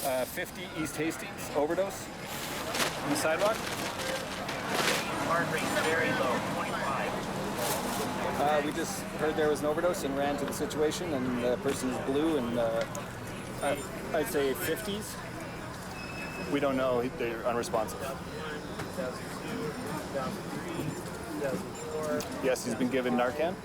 50 East Hastings, overdose on the sidewalk. Heart rate very low, 25. We just heard there was an overdose and ran to the situation, and the person is blue and I'd say 50s. We don't know, they're unresponsive. 2002, 2003, 2004. Yes, he's been given Narcan.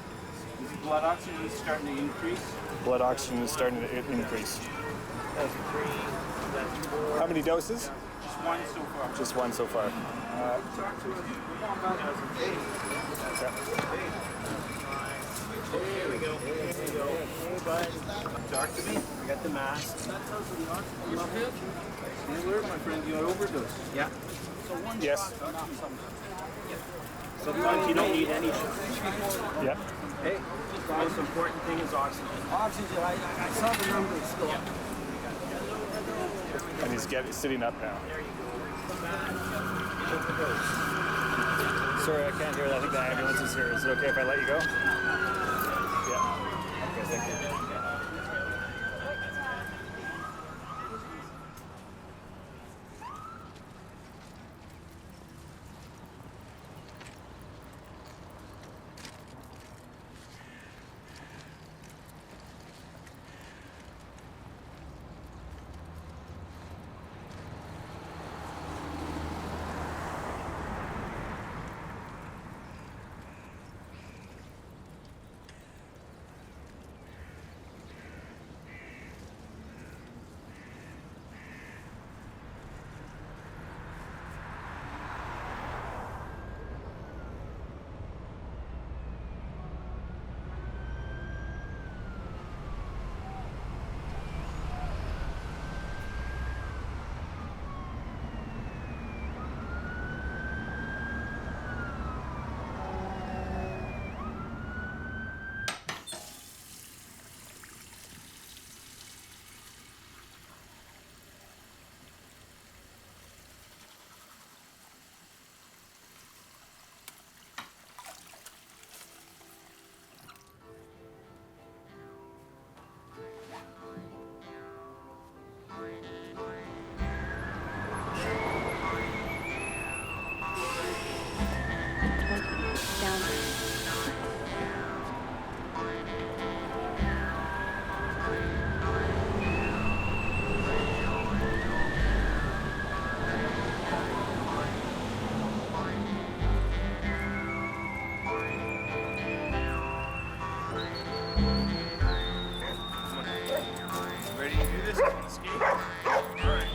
Blood oxygen is starting to increase. Blood oxygen is starting to increase. 2003, 2004. How many doses? Just one so far. Just one so far. Talk to us. Here we go. Here we go. Hey, bud. Talk to me. I got the mask. You alert, my friend. You got overdose. Yeah. So one Yes. shot, not sometimes. Sometimes you don't need any shots. Yeah. Hey, the most important thing is oxygen. Oxygen. I saw the numbers still. And he's sitting up now. Sorry, I can't hear that. I think the ambulance is here. Is it okay if I let you go? Yeah. Okay, thank you. Ready to do this? Escape? All right.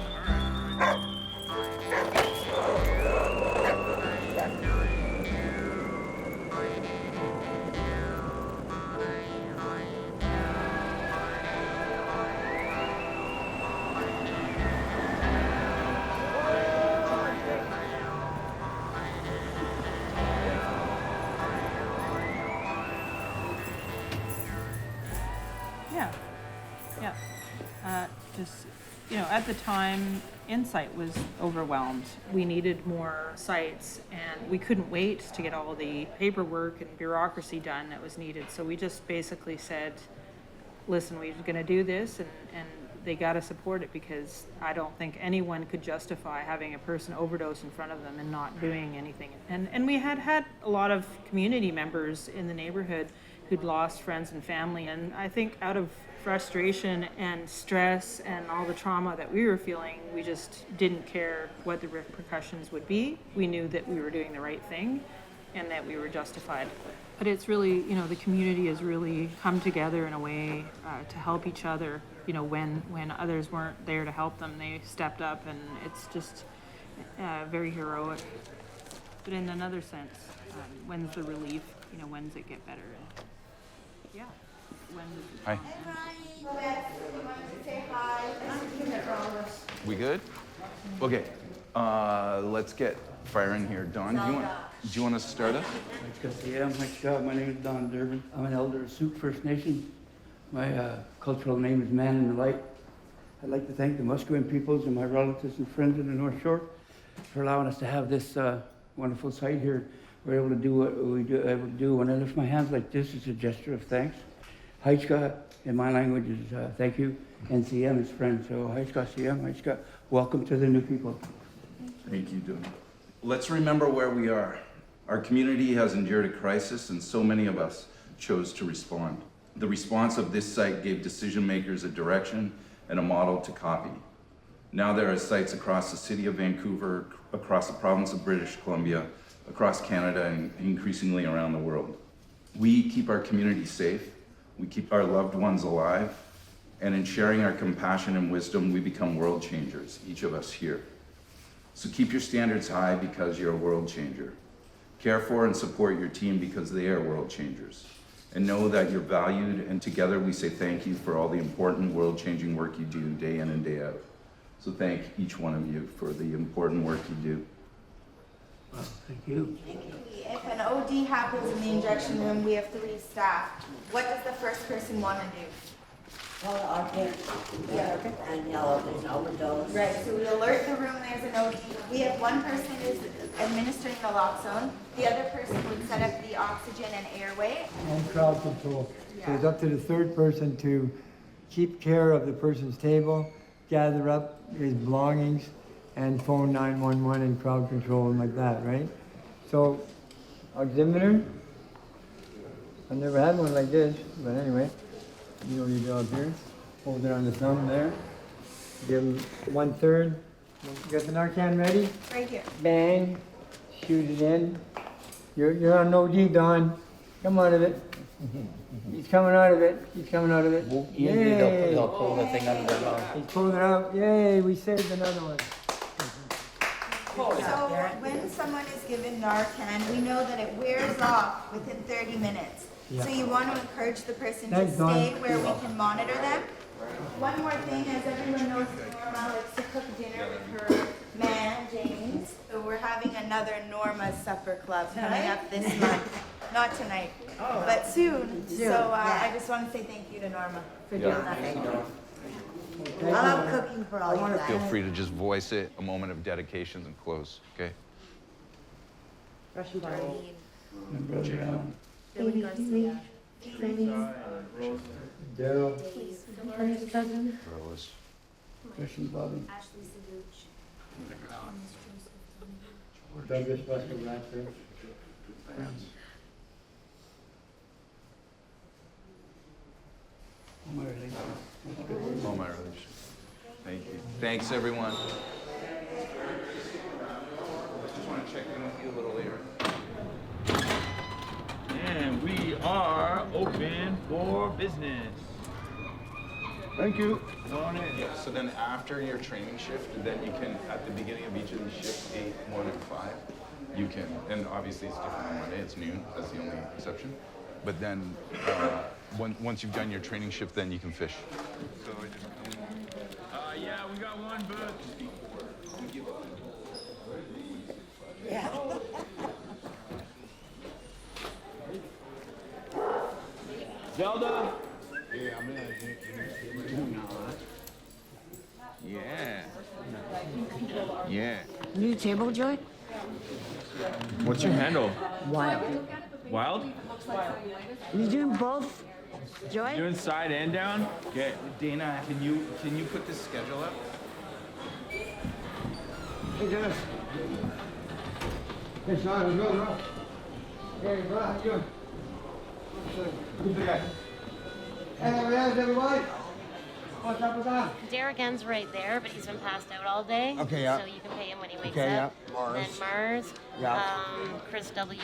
Yeah, yeah. Just, at the time, Insight was overwhelmed. We needed more sites, and we couldn't wait to get all the paperwork and bureaucracy done that was needed. So we just basically said, listen, we're going to do this, and they got to support it, because I don't think anyone could justify having a person overdose in front of them and not doing anything. And we had a lot of community members in the neighborhood who'd lost friends and family. And I think out of frustration and stress and all the trauma that we were feeling, we just didn't care what the repercussions would be. We knew that we were doing the right thing and that we were justified. But it's really, the community has really come together in a way to help each other. When others weren't there to help them, they stepped up, and it's just very heroic. But in another sense, when's the relief? When does it get better? And yeah, when does it... Hi. We good? Okay. Let's get firing here. Don, do you want to start us? Yeah, my name is Don Durbin. I'm an elder of Sioux First Nation. My cultural name is Man in the Light. I'd like to thank the Musqueam peoples and my relatives and friends in the North Shore for allowing us to have this wonderful site here. We're able to do what we do. Able to do. When I lift my hands like this, it's a gesture of thanks. Haichka in my language is thank you, and CM is friend. So Haiska CM, Haiska, welcome to the new people. Thank you, Don. Let's remember where we are. Our community has endured a crisis, and so many of us chose to respond. The response of this site gave decision makers a direction and a model to copy. Now there are sites across the city of Vancouver, across the province of British Columbia, across Canada, and increasingly around the world. We keep our community safe, we keep our loved ones alive, and in sharing our compassion and wisdom, we become world changers, each of us here. So keep your standards high because you're a world changer. Care for and support your team because they are world changers. And know that you're valued, and together we say thank you for all the important world-changing work you do day in and day out. So thank each one of you for the important work you do. Well, thank you. If an OD happens in the injection room, we have 3 staff. What does the first person want to do? Call our parents and yell if there's an overdose. Right, so we alert the room there's an OD. We have one person who's administering naloxone. The other person would set up the oxygen and airway. And crowd control. So it's up to the third person to keep care of the person's table, gather up his belongings, and phone 911 and crowd control and like that, right? So, oximeter, I've never had one like this, but anyway, you know your job here. Hold it on the thumb there. Give him 1/3. You got the Narcan ready? Right here. Bang, shoot it in. You're on OD, Don. Come out of it. He's coming out of it. He's coming out of it. Usually Yay. they'll pull the thing under their mouth. He's pulling it out. Yay, we saved another one. So when someone is given Narcan, we know that it wears off within 30 minutes. Yeah. So you want to encourage the person Thanks, to Dawn. stay where we can monitor them. One more thing, as everyone knows, Norma likes to cook dinner with her man, James. So we're having another Norma Supper Club coming up this month. Not tonight, but soon. So I just want to say thank you to Norma for doing that. I love cooking for all you guys. Feel free to just voice it, a moment of dedication and close, okay? Russian party. My brother Alan. Daryl. Rose. Christian Bobby. Douglas Buster Blackburn. Oh, my relationship. All my relations. Thank you. Thanks, everyone. Just want to check in with you a little later. And we are open for business. Thank you. Yeah, so then after your training shift, then you can, at the beginning of each of these shifts, 8, 1, and 5, you can, and obviously it's different on Monday, it's noon, that's the only exception. But then, once you've done your training shift, then you can fish. So I just come. Yeah, we got one book. Yeah. Zelda. Yeah. Yeah. New table, Joy? What's your handle? Wild. Wild? You doing both, Joy? Doing side and down? Okay. Dana, can you put this schedule up? Hey, Dennis. Hey, Sean, how's it going? Hey, bro, how you doing? Good guy. Hey, how's everybody? What's up with that? Derek N's right there, but he's been passed out all day. Okay, yeah. So you can pay him when he wakes Okay, up. yeah. Mars. And then Mars. Yeah. Chris W.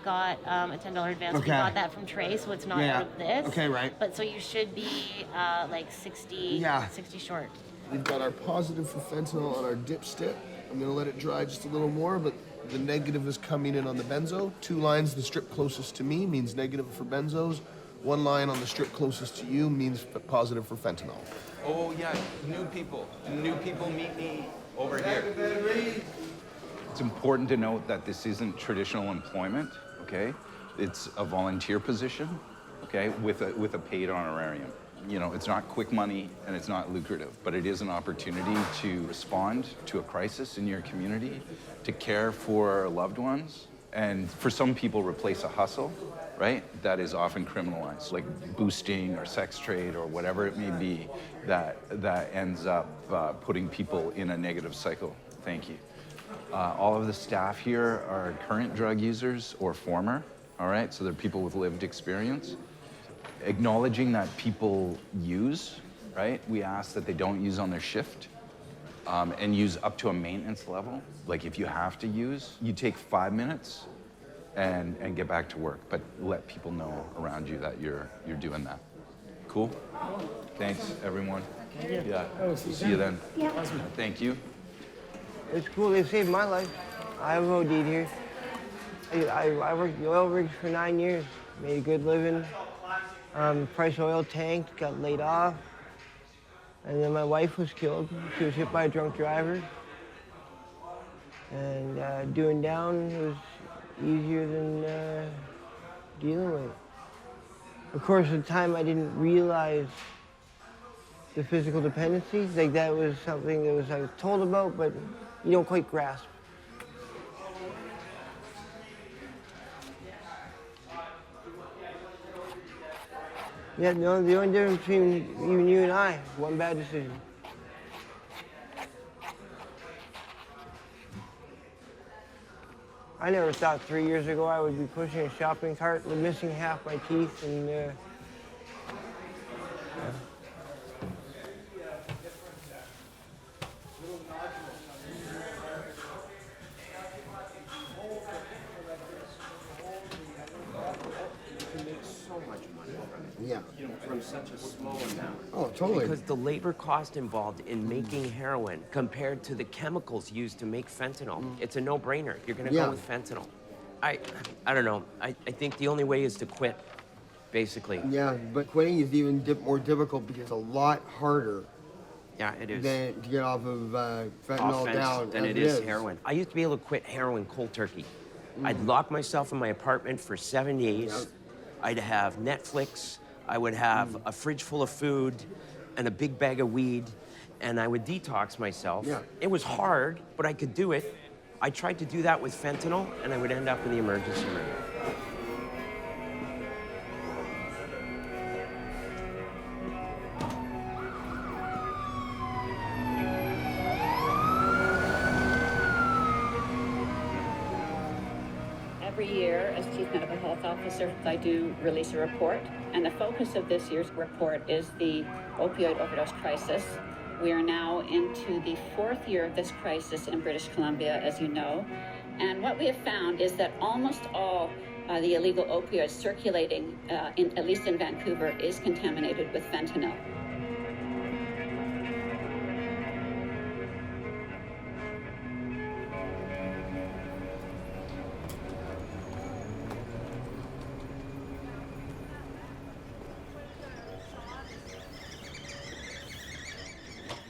got a $10 advance. Okay. We got that from Trey, so it's not Yeah. out of this. Okay, right. But so you should be like 60, Yeah. 60 short. We've got our positive for fentanyl on our dipstick. I'm gonna let it dry just a little more, but the negative is coming in on the benzo. 2 lines, the strip closest to me means negative for benzos. 1 line on the strip closest to you means positive for fentanyl. Oh yeah, new people. New people meet me over here. It's important to note that this isn't traditional employment, okay? It's a volunteer position, okay, with a paid honorarium. You know, it's not quick money and it's not lucrative, but it is an opportunity to respond to a crisis in your community, to care for loved ones, and for some people replace a hustle, right? That is often criminalized, like boosting or sex trade or whatever it may be, that ends up putting people in a negative cycle. Thank you. All of the staff here are current drug users or former, all right? So they're people with lived experience. Acknowledging that people use, right? We ask that they don't use on their shift and use up to a maintenance level. Like if you have to use, you take 5 minutes and get back to work, but let people know around you that you're doing that. Cool? Thanks, everyone. Yeah, see you then. Yeah. Thank you. It's cool. They saved my life. I have OD'd here. I worked the oil rigs for 9 years. Made a good living. Price of oil tanked, got laid off. And then my wife was killed. She was hit by a drunk driver. And doing down was easier than dealing with it. Of course, at the time, I didn't realize the physical dependency. Like that was something that I was told about, but you don't quite grasp. Yeah, the only difference between even you and I, one bad decision. I never thought 3 years ago I would be pushing a shopping cart with missing half my teeth and Yeah. From such a small amount. Oh, totally. Because the labor cost involved in making heroin compared to the chemicals used to make fentanyl, it's a no-brainer. You're gonna go with fentanyl. I don't know. I think the only way is to quit, basically. Yeah, but quitting is even more difficult because it's a lot harder. Yeah, it is. Than to get off of fentanyl Offense down than as it is heroin. I used to be able to quit heroin cold turkey. I'd lock myself in my apartment for 7 days. Yep. I'd have Netflix. I would have a fridge full of food and a big bag of weed, and I would detox myself. Yeah. It was hard, but I could do it. I tried to do that with fentanyl, and I would end up in the emergency room. Every year, as Chief Medical Health Officer, I do release a report, and the focus of this year's report is the opioid overdose crisis. We are now into the 4th year of this crisis in British Columbia, as you know, and what we have found is that almost all the illegal opioids circulating, at least in Vancouver, is contaminated with fentanyl.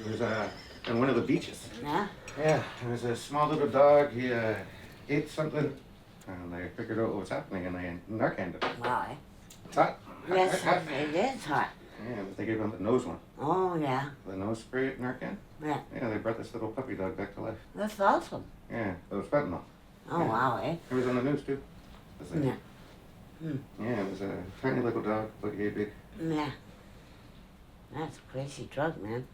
It was on one of the beaches. Yeah? Yeah, there was a small little dog. He ate something, and I figured out what was happening, and I Narcaned it. Why? It's hot. Yes, hot. it is hot. Yeah, they gave him the nose one. Oh, yeah. The nose spray Narcan. Yeah. Yeah, they brought this little puppy dog back to life. That's awesome. Yeah, it was fentanyl. Oh, yeah. wow, eh? It was on the news too. It was Yeah. Yeah, it was a tiny little dog, but yay big. Yeah. That's a crazy drug, man.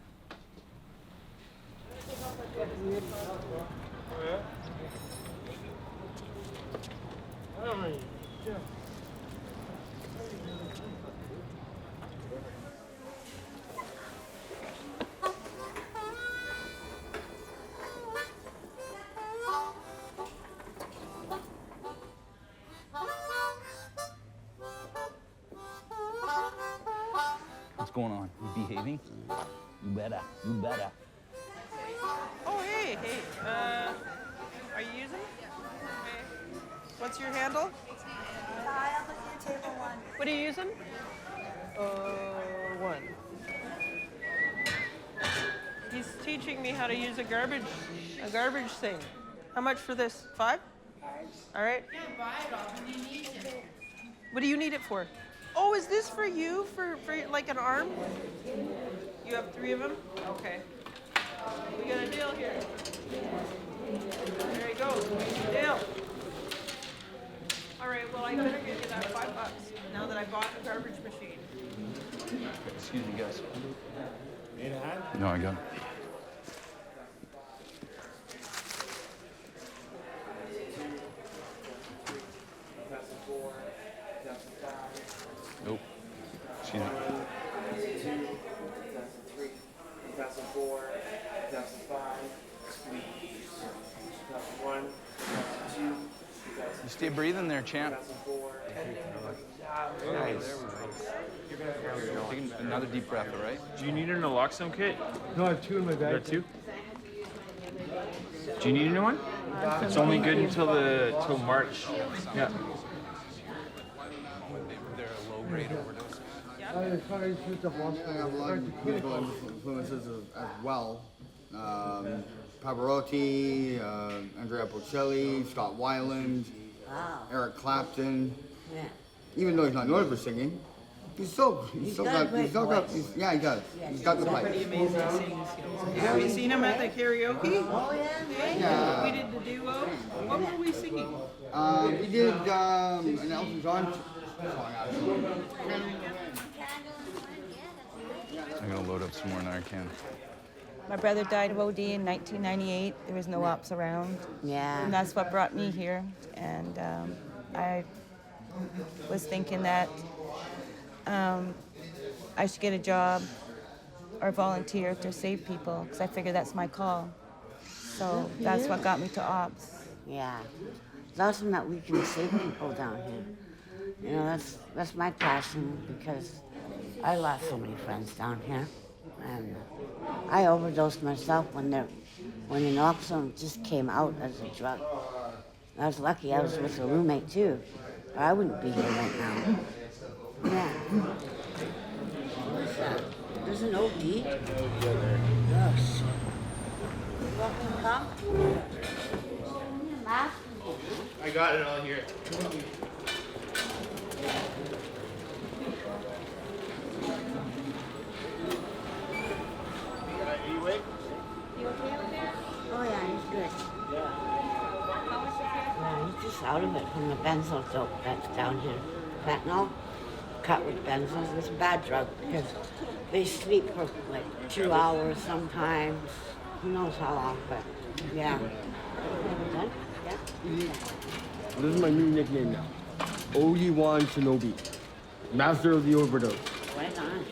What's going on? You behaving? You better. You better. Oh, hey. Are you using it? Okay. What's your handle? What are you using? 1. He's teaching me how to use a garbage thing. How much for this? 5? All right. What do you need it for? Oh, is this for you? For like an arm? You have 3 of them? Okay. We got a deal here. There you go. Deal. All right, well, I better get you that $5 now that I bought a garbage machine. Excuse me, guys. Need a hand? No, I got it. Nope. Excuse me. You stay breathing there, champ. Nice. Taking another deep breath, all right? Do you need an naloxone kit? No, I have 2 in my You bag. got 2? Do you need a new one? It's only good until March. Yeah. They're a low-grade overdose. I have a lot of musical influences as well. Pavarotti, Andrea Bocelli, Scott Weiland, Eric Clapton. Yeah. Even though he's not known for singing, he's still got, he does. Yeah, he does. He's got the Pretty pipe. amazing singing skills. Have you seen him at the karaoke? Oh, yeah. Yeah. We did the duo. What were we singing? We did an Elton John song actually. I'm gonna load up some more Narcan. My brother died of OD in 1998. There was no ops around. Yeah. And that's what brought me here. And I was thinking that I should get a job or volunteer to save people because I figure that's my call. So that's what got me to ops. Yeah. It's awesome that we can save people down here. You know, that's my passion because I lost so many friends down here. And I overdosed myself when the naloxone just came out as a drug. I was lucky I was with a roommate too, or I wouldn't be here right now. Yeah. What's that? There's an OD? Gosh. You want me to come? I got it all here. You okay over there? Oh yeah, he's good. Yeah, he's just out of it from the benzo dope that's down here. Fentanyl, cut with benzos. It's a bad drug because they sleep for like 2 hours sometimes. Who knows how long, but yeah. Done? Yeah. This is my new nickname now. OD1 Shinobi. Master of the overdose. Right on.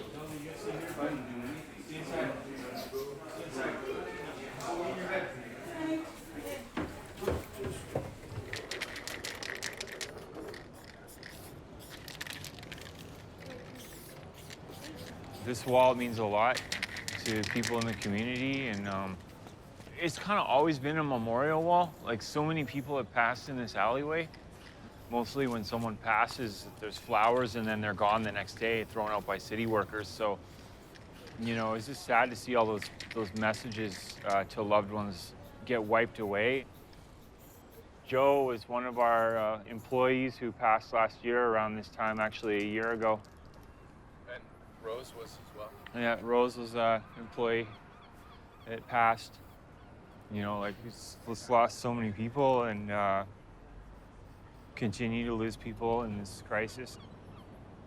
This wall means a lot to people in the community, and it's kind of always been a memorial wall. Like, so many people have passed in this alleyway. Mostly when someone passes, there's flowers and then they're gone the next day, thrown out by city workers. So, you know, it's just sad to see all those messages to loved ones get wiped away. Joe is one of our employees who passed last year around this time, actually a year ago. And Rose was as well. Yeah, Rose was an employee that passed. You know, like, we've lost so many people and continue to lose people in this crisis.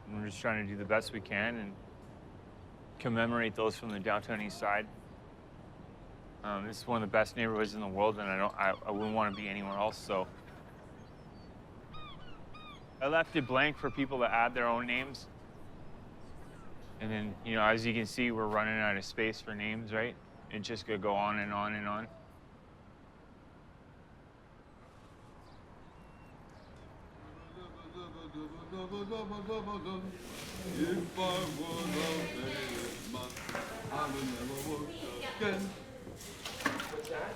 And we're just trying to do the best we can and commemorate those from the Downtown Eastside. This is one of the best neighborhoods in the world, and I wouldn't want to be anywhere else, so. I left it blank for people to add their own names. And then, you know, as you can see, we're running out of space for names, right? It's just gonna go on and on and on. If I was a dead man, I would never work again. What's that?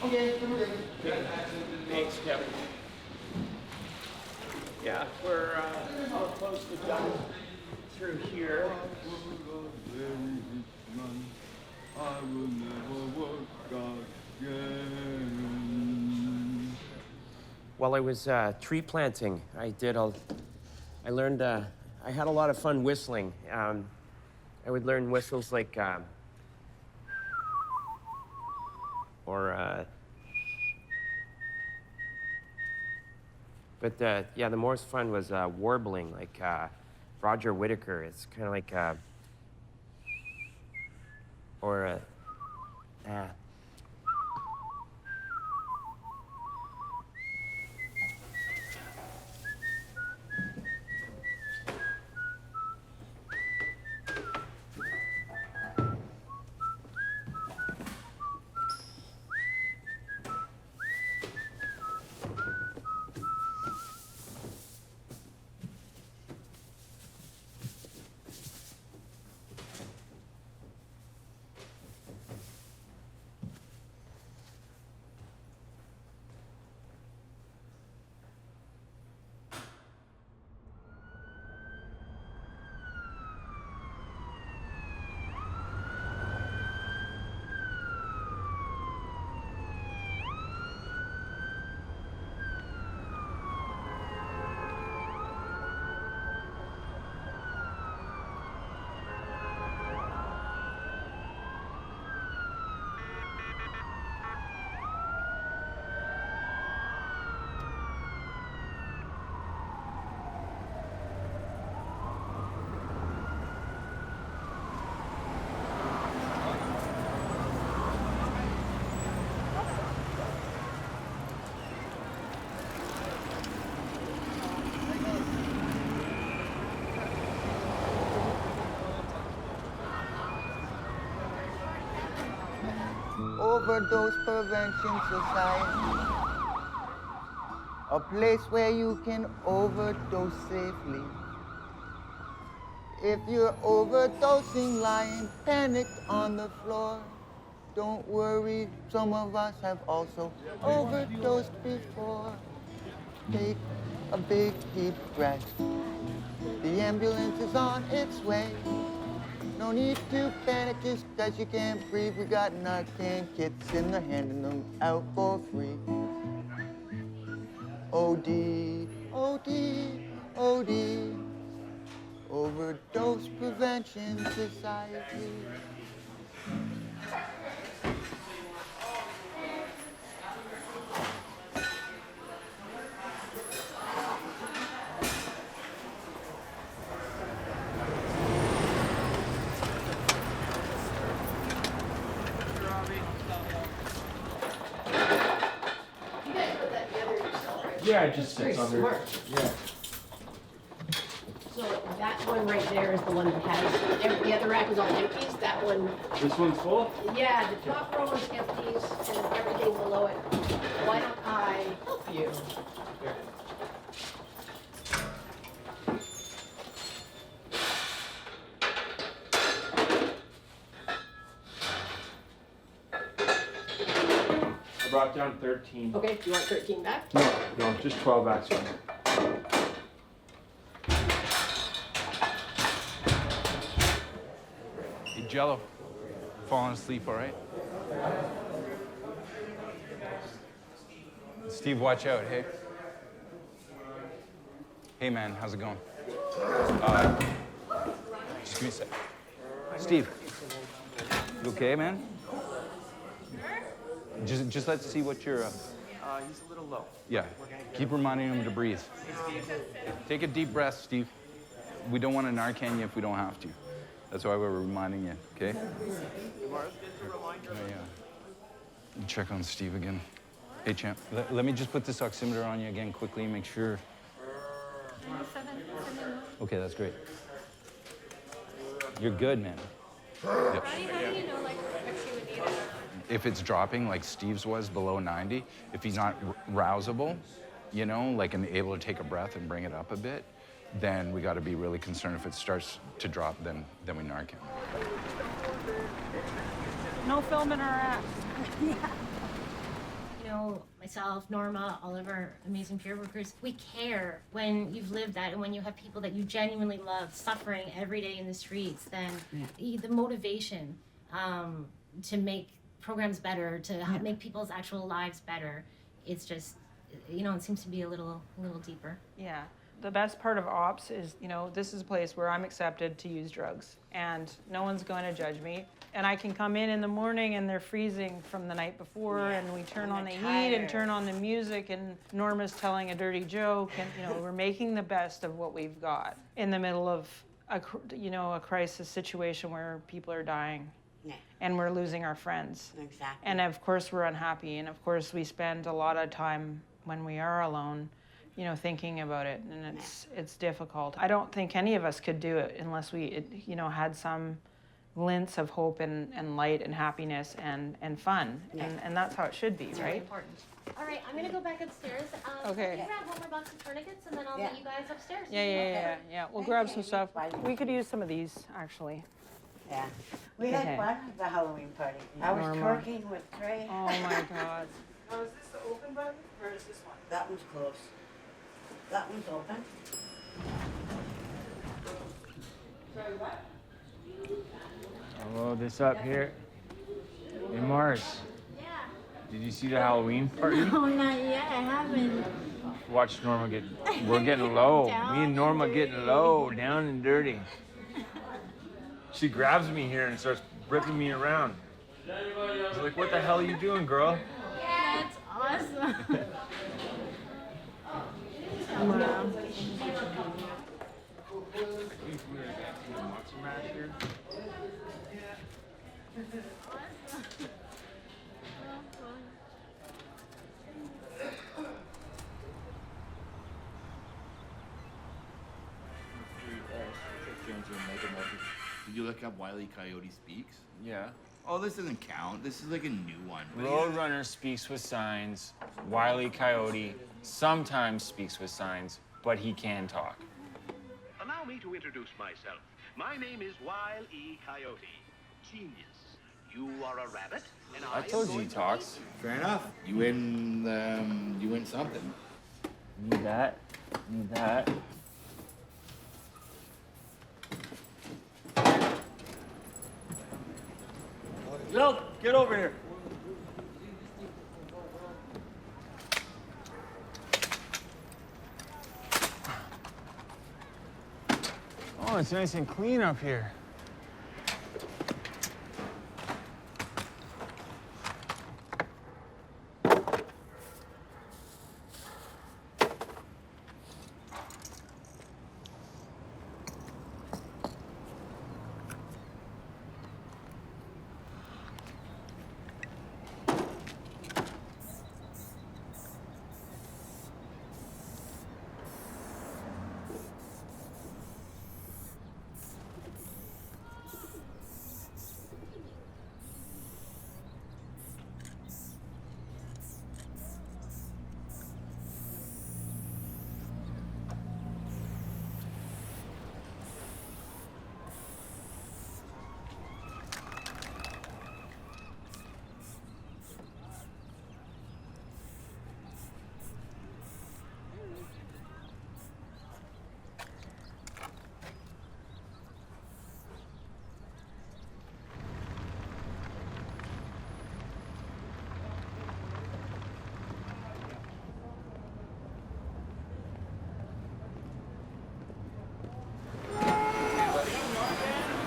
Okay, Thanks, Kevin. Yeah, we're close to done through here. I will never work again. While I was tree planting, I learned, I had a lot of fun whistling. I would learn whistles like, But yeah, the most fun was warbling, like Roger Whittaker. It's kind of like or Overdose Prevention Society, a place where you can overdose safely. If you're overdosing, lying panicked on the floor, don't worry, some of us have also overdosed before. Take a big deep breath. The ambulance is on its way. No need to panic just 'cause you can't breathe. We got Narcan kits and they're handing them out for free. OD, OD, OD, Overdose Prevention Society. Yeah, it just sits under. Smart. Yeah. So that one right there is the one that has, the other rack is all empties, that one. This one's full? Yeah, the top row is empties and everything below it. Why don't I help you? I brought down 13. Okay, do you want 13 back? No, just 12 back. Hey, Jello. Falling asleep, all right? Steve, watch out, hey? Hey, man, how's it going? Just give me a sec. Steve, you okay, man? Just let's see what you're... He's a little low. Yeah, keep reminding him to breathe. Take a deep breath, Steve. We don't want to Narcan you if we don't have to. That's why we're reminding you, okay? Check on Steve again. Hey, champ, let me just put this oximeter on you again quickly, make sure. Okay, that's great. You're good, man. Yep. How do you know, like, if you would need it? If it's dropping like Steve's was below 90, if he's not rousable, you know, like and able to take a breath and bring it up a bit, then we got to be really concerned. If it starts to drop, then we Narcan. No film in our ass. You know, myself, Norma, all of our amazing peer workers, we care when you've lived that and when you have people that you genuinely love suffering every day in the streets, then the motivation to make programs better, to make people's actual lives better, it's just, you know, it seems to be a little deeper. Yeah. The best part of ops is, this is a place where I'm accepted to use drugs and no one's going to judge me. And I can come in the morning and they're freezing from the night before, and we turn on the heat and turn on the music, and Norma's telling a dirty joke, and we're making the best of what we've got in the middle of a crisis situation where people are dying. Yeah. And we're losing our friends. Exactly. And of course we're unhappy, and of course we spend a lot of time when we are alone, thinking about it, and it's difficult. I don't think any of us could do it unless we, had some glints of hope and light and happiness and fun, and that's how it should be, It's right? really important. All right, I'm gonna go back upstairs. Okay. Can you grab one more box of tourniquets, and then I'll meet you guys upstairs. Yeah. We'll grab some stuff. We could use some of these, actually. Yeah. We had Okay. fun at the Halloween party. I was Norma. twerking with Trey. Oh my God. Now, is this the open button or is this one? That one's closed. That one's open. Sorry, what? I'll load this up here. Hey, Mars. Yeah. Did you see the Halloween party? No, not yet. I haven't. Watch Norma we're getting low. Me and Norma getting low, down and dirty. She grabs me here and starts ripping me around. She's like, what the hell are you doing, girl? That's awesome. Did you look up Wile E. Coyote Speaks? Yeah. Oh, this doesn't count. This is like a new one. But Roadrunner speaks with signs. Wile E. Coyote sometimes speaks with signs, but he can talk. Allow me to introduce myself. My name is Wile E. Coyote. Genius. You are a rabbit, and I told you he talks. Fair enough. You win something. Need that. Need that. Yo, get over here. Oh, it's nice and clean up here.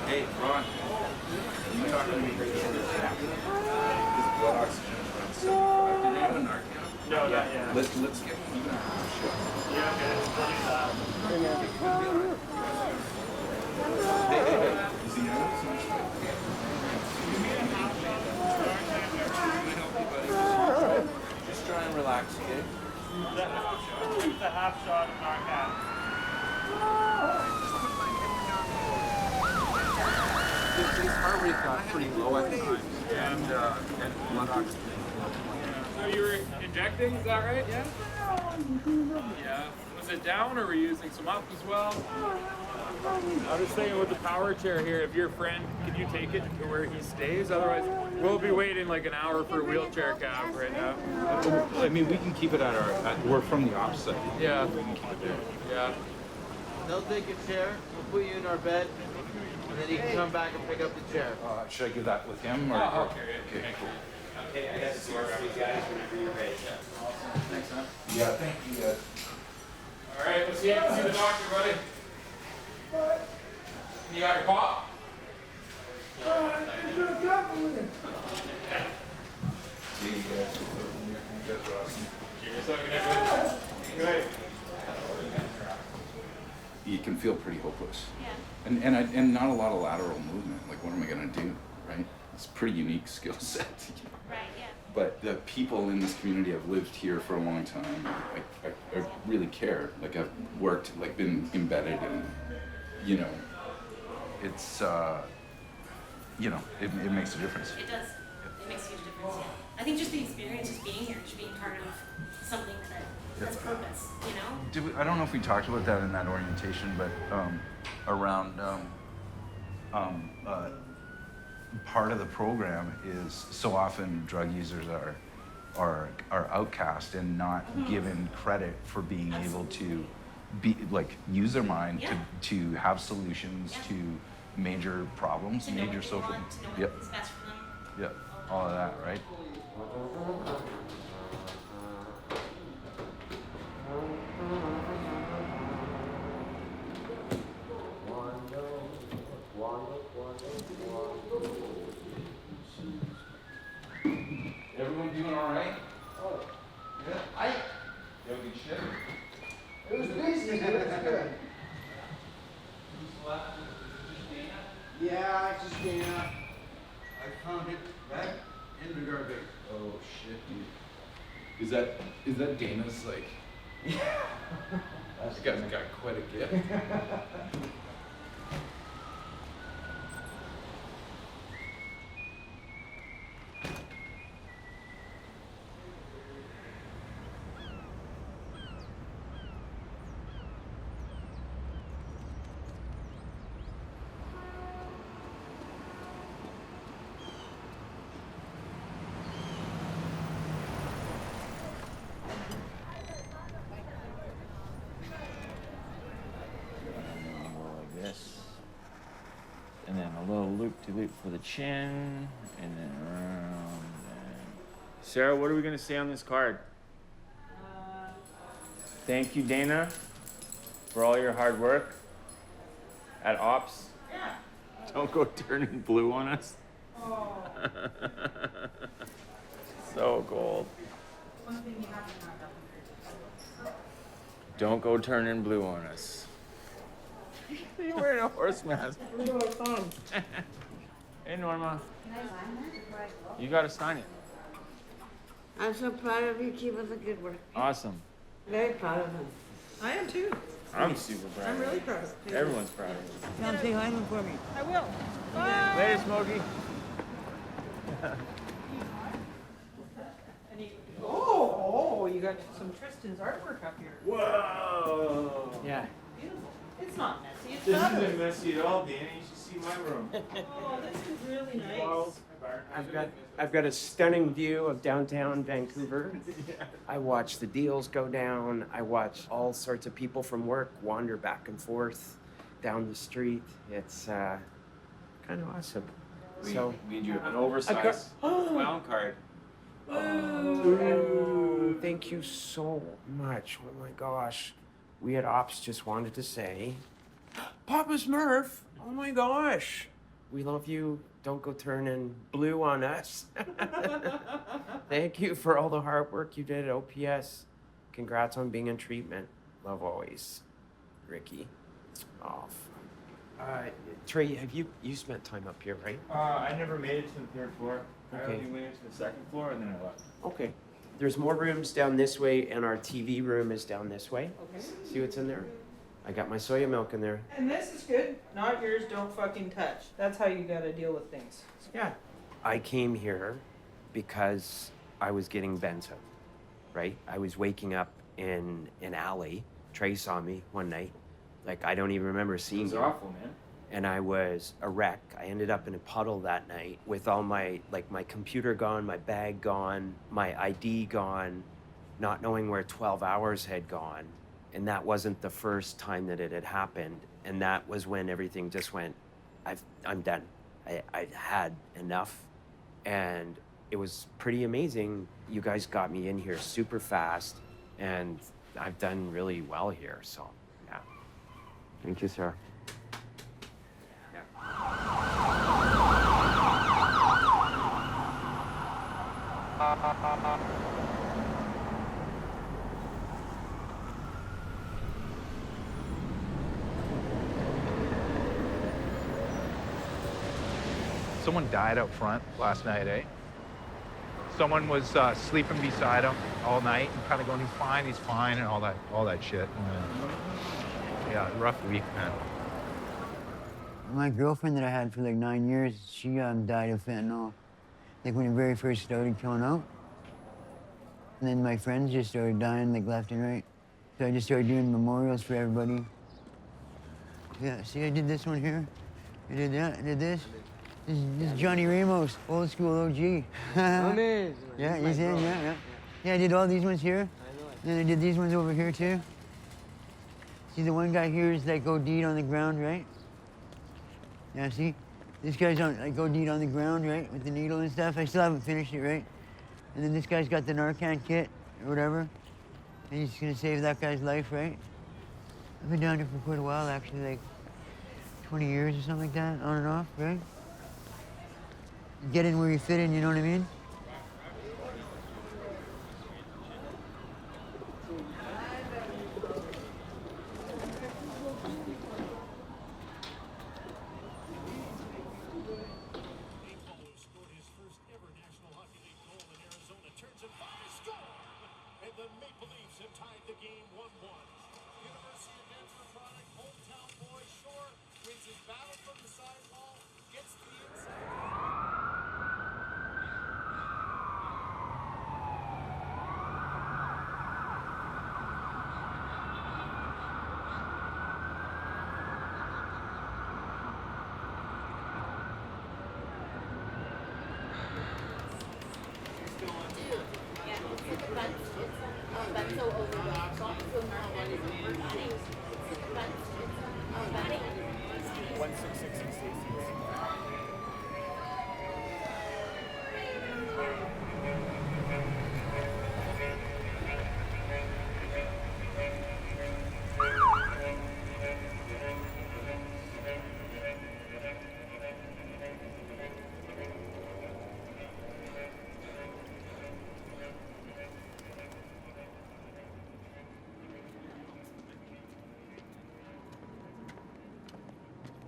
Hey, Ron. You talking to me right here? This blood oxygen is around 75. Did they have a Narcan? No, not yet. Let's get even a shot. Yeah, okay. Hey. Is he out? Just try and relax, okay? The half shot of Narcan. His heart rate got pretty low at times, and blood oxygen. So you were injecting, is that right? Yeah? Yeah. Was it down or were you using some up as well? I was thinking with the power chair here, if your friend, can you take it to where he stays? Otherwise, we'll be waiting like an hour for a wheelchair cab right now. I mean, we can keep it at our, we're from the ops site. Yeah. We can keep it there. Yeah. They'll take a chair, we'll put you in our bed, and then you can come back and pick up the chair. Should I give that with him? Or? Okay, cool. Okay, I guess we're you guys whenever you're ready. Thanks, man. Yeah, thank you guys. All All right, let's see the doctor, buddy. You got your pop? See you guys. You guys are awesome. Cheers. Good. You can feel pretty hopeless. Yeah. And not a lot of lateral movement. Like, what am I gonna do, right? It's a pretty unique skill set. Right, yeah. But the people in this community have lived here for a long time. I really care. Like, I've worked, like, been embedded in, you know, it's, you know, it makes a difference. It does. It makes a huge difference, yeah. I think just the experience, just being here, just being part of something that's purpose, you know? I don't know if we talked about that in that orientation, but around part of the program is so often drug users are outcast and not given credit for being able to be like use their mind to have solutions to major problems, major social. Yep. Yep. All of that, right? Everyone doing all right? Oh, Yeah. You have a good shift? it was busy, but it's good. Who's left? Just Dana? Yeah, it's just Dana. I found it back in the garbage. Oh shit, dude. Is that Dana's like? Yeah. This guy's got quite a gift. Like this. And then a little loop-de-loop for the chin, and then around. Sarah, what are we gonna say on this card? Thank you, Dana, for all your hard work at Ops. Yeah. Don't go turning blue on us. Oh. So gold. One thing you haven't done. Don't go turning blue on us. You're wearing a horse mask. Hey, Norma. You gotta sign it. I'm so proud of you. Keep up the good work. Awesome. Very proud of him. I am too. I'm super proud. I'm of really you. proud of you. Everyone's proud of you. Come say hi to him for me. I will. Bye. Later, Smokey. Oh, you got some Tristan's artwork up here. Whoa. Yeah. Beautiful. It's not messy. It's This fabulous. isn't messy at all, Danny. You should see my room. Oh, this is really nice. I've got a stunning view of downtown Vancouver. I watch the deals go down. I watch all sorts of people from work wander back and forth down the street. It's kind of awesome. We do an oversized clown card. Oh, thank you so much. Oh my gosh. We at Ops just wanted to say, Papa Smurf, oh my gosh. We love you. Don't go turning blue on us. Thank you for all the hard work you did at OPS. Congrats on being in treatment. Love always. Ricky. Oh, Trey, have you spent time up here, right? I never made it to the third floor. I Okay. only went into the second floor and then I left. Okay. There's more rooms down this way, and our TV room is down this way. Okay. See what's in there? I got my soya milk in there. And this is good. Not yours, don't fucking touch. That's how you gotta deal with things. Yeah. I came here because I was getting benzo, right? I was waking up in an alley. Trey saw me one night. Like, I don't even remember seeing It's him. awful, man. And I was a wreck. I ended up in a puddle that night with all my computer gone, my bag gone, my ID gone, not knowing where 12 hours had gone. And that wasn't the first time that it had happened. And that was when everything just went, I'm done. I had enough. And it was pretty amazing. You guys got me in here super fast. And I've done really well here, so yeah. Thank you, sir. Someone died out front last night, eh? Someone was sleeping beside him all night and kind of going, he's fine, and all that shit. Yeah, rough week, man. My girlfriend that I had for like 9 years, she died of fentanyl. Like when it very first started coming out. And then my friends just started dying like left and right. So I just started doing memorials for everybody. Yeah, see, I did this one here. I did that, I did this. This is Johnny Ramos, old school OG. Yeah, he's in, yeah. Yeah, I did all these ones here. Then I did these ones over here too. See, the one guy here is like OD'd on the ground, right? Yeah, see? This guy's on like OD'd on the ground, right? With the needle and stuff. I still haven't finished it, right? And then this guy's got the Narcan kit or whatever. And he's gonna save that guy's life, right? I've been down here for quite a while, actually, like 20 years or something like that, on and off, right? Get in where you fit in, you know what I mean?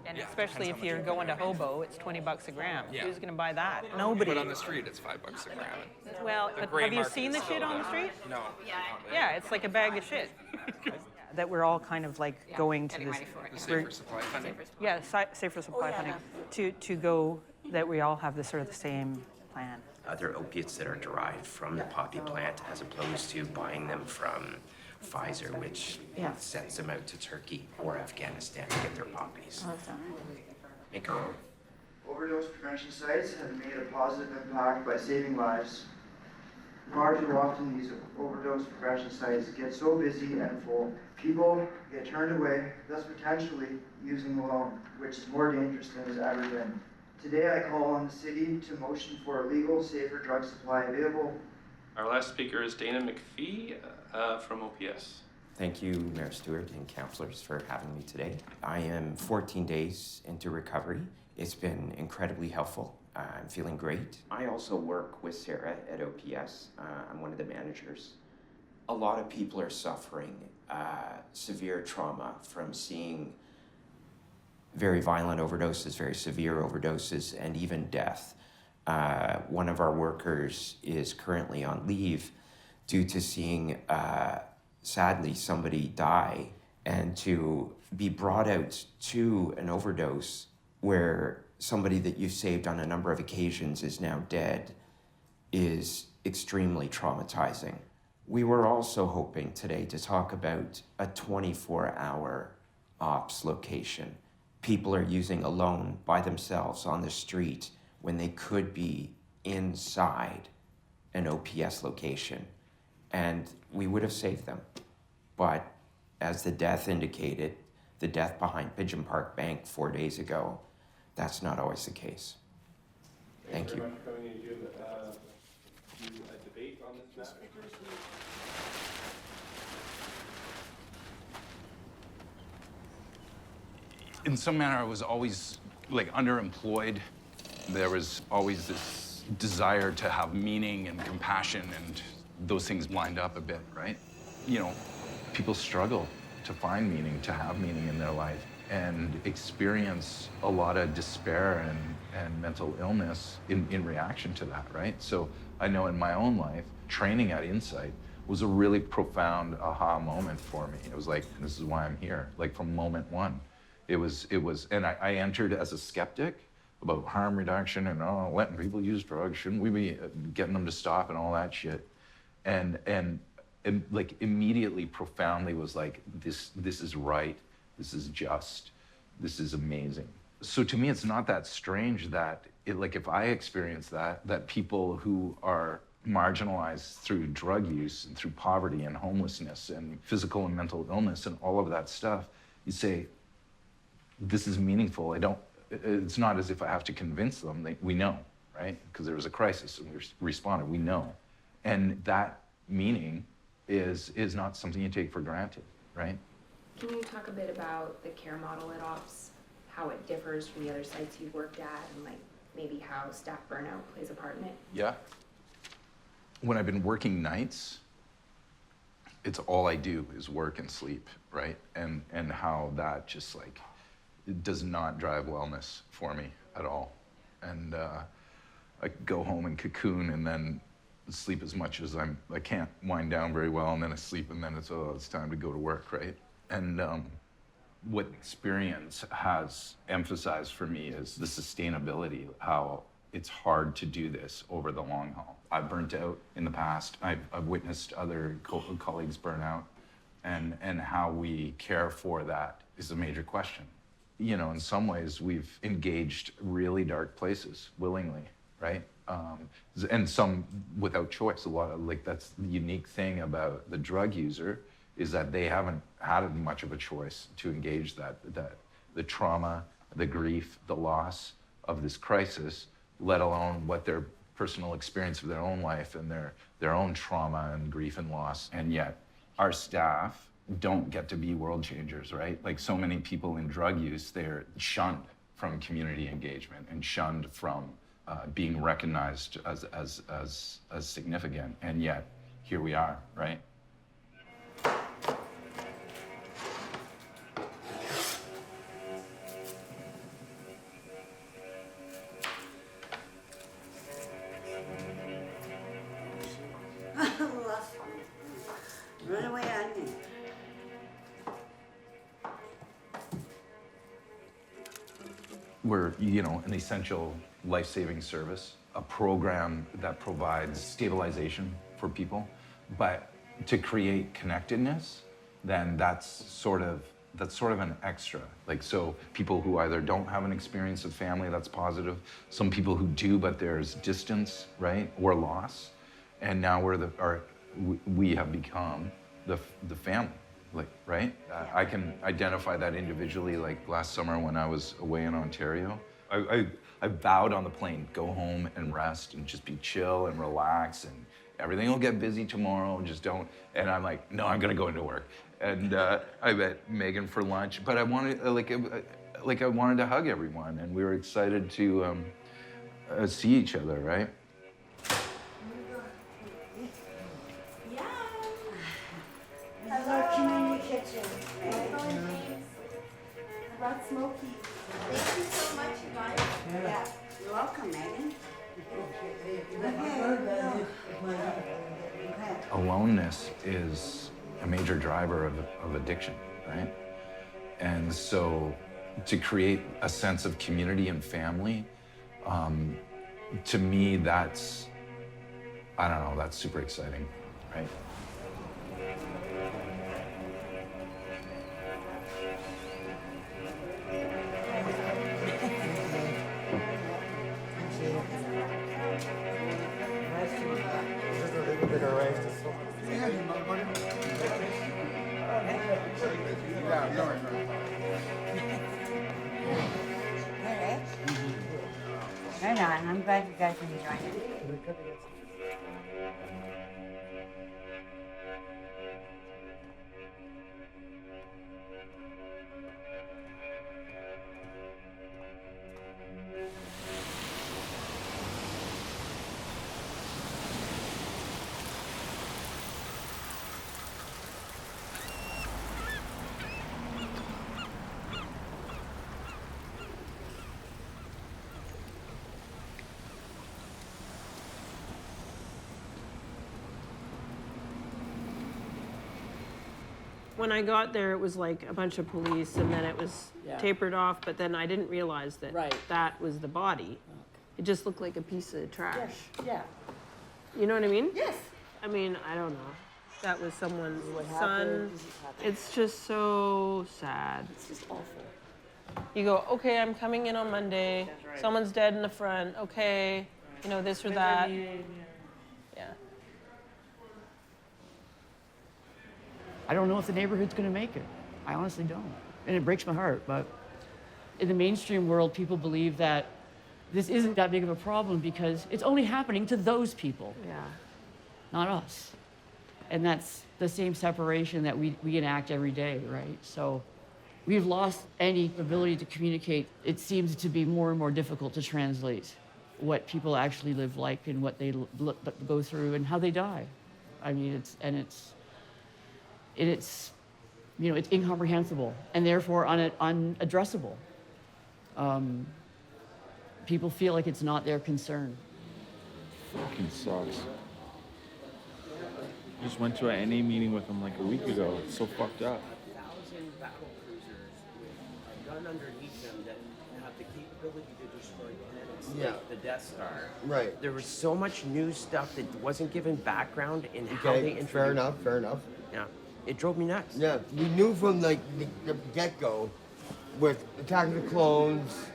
And especially if you're going to hobo, it's $20 a gram. Yeah. Who's going to buy that? Nobody. But on the street, it's $5 a gram. Well, The but gray have you market seen is the still shit on the down. street? No. Yeah, it's like a bag of shit. That we're all kind of like going to this. The safer supply funding. Yeah, safer supply funding. To go, that we all have this sort of the same plan. Other opiates that are derived from the poppy plant as opposed to buying them from Pfizer, which sends them out to Turkey or Afghanistan to get their poppies. Make a Overdose prevention sites have made a positive impact by saving lives. Far too often, these overdose prevention sites get so busy and full, people get turned away, thus potentially using alone, which is more dangerous than it's ever been. Today, I call on the city to motion for a legal, safer drug supply available. Our last speaker is Dana McPhee from OPS. Thank you, Mayor Stewart and councillors, for having me today. I am 14 days into recovery. It's been incredibly helpful. I'm feeling great. I also work with Sarah at OPS. I'm one of the managers. A lot of people are suffering severe trauma from seeing very violent overdoses, very severe overdoses, and even death. One of our workers is currently on leave due to seeing, sadly, somebody die, and to be brought out to an overdose where somebody that you've saved on a number of occasions is now dead is extremely traumatizing. We were also hoping today to talk about a 24-hour ops location. People are using alone by themselves on the street when they could be inside an OPS location, and we would have saved them. But as the death indicated, the death behind Pigeon Park Bank 4 days ago, that's not always the case. Thank you. Coming in to do a debate on this matter. in some manner, I was always like underemployed. There was always this desire to have meaning and compassion, and those things lined up a bit, right? You know, people struggle to find meaning, to have meaning in their life, and experience a lot of despair and mental illness in reaction to that, right? So I know in my own life, training at Insight was a really profound aha moment for me. It was like, this is why I'm here, like from moment one. It was, and I entered as a skeptic about harm reduction and letting people use drugs, shouldn't we be getting them to stop and all that shit. And like immediately, profoundly was like, this is right, this is just, this is amazing. So to me, it's not that strange that like if I experience that people who are marginalized through drug use and through poverty and homelessness and physical and mental illness and all of that stuff, you say, this is meaningful. It's not as if I have to convince them. We know, right? Because there was a crisis and we responded, we know. And that meaning is not something you take for granted, right? Can you talk a bit about the care model at OPS, how it differs from the other sites you've worked at, and like maybe how staff burnout plays a part in it? Yeah. When I've been working nights, it's all I do is work and sleep, right? And how that just like, it does not drive wellness for me at all. And I go home and cocoon and then sleep as much as I can't wind down very well, and then I sleep, and then it's time to go to work, right? And what experience has emphasized for me is the sustainability, how it's hard to do this over the long haul. I've burnt out in the past. I've witnessed other colleagues burn out, and how we care for that is a major question. You know, in some ways, we've engaged really dark places willingly, right? And some without choice. A lot of, like, that's the unique thing about the drug user, is that they haven't had much of a choice to engage the trauma, the grief, the loss of this crisis, let alone what their personal experience of their own life and their own trauma and grief and loss. And yet our staff don't get to be world changers, right? Like so many people in drug use, they're shunned from community engagement and shunned from being recognized as significant. And yet here we are, right? Run away on me. We're, you know, an essential life-saving service, a program that provides stabilization for people. But to create connectedness, then that's sort of an extra. Like, so people who either don't have an experience of family, that's positive. Some people who do, but there's distance, right, or loss. And now we have become the family, like, right? I can identify that individually. Like last summer when I was away in Ontario, I vowed on the plane, go home and rest and just be chill and relax, and everything will get busy tomorrow, just don't. And I'm like, no, I'm gonna go into work. And I met Megan for lunch, but I wanted, I wanted to hug everyone, and we were excited to see each other, right? Hello, community kitchen. I brought Smokey. Thank you so much, you guys. Yeah, you're welcome, Megan. Aloneness is a major driver of addiction, right? And so to create a sense of community and family, to me, that's, I don't know, that's super exciting, right? Right on. I'm glad you guys enjoyed it. When I got there, it was like a bunch of police, and then it was Yeah. tapered off, but then I didn't realize that Right. that was the body. It just looked like a piece of trash. Yeah. You know what I mean? Yes. I mean, I don't know. That was someone's What son. happened, this is happening. It's just so sad. It's just awful. You go, okay, I'm coming in on Monday. Someone's dead in the front. Okay, you know, this or that. Yeah. I don't know if the neighborhood's going to make it. I honestly don't. And it breaks my heart. But in the mainstream world, people believe that this isn't that big of a problem because it's only happening to those people, Yeah. not us. And that's the same separation that we enact every day, right? So we've lost any ability to communicate. It seems to be more and more difficult to translate what people actually live like and what they go through and how they die. I mean, it's you know, it's incomprehensible and therefore unaddressable. People feel like it's not their concern. Fucking sucks. Just went to an NA meeting with him like a week ago. It's so fucked up. 1,000 battle cruisers run underneath them that have the capability to destroy planets like the Death Star. Right. There was so much new stuff that wasn't given background in how they introduced. Fair enough, fair enough. Yeah, it drove me nuts. Yeah, we knew from like the get-go with Attack of the Clones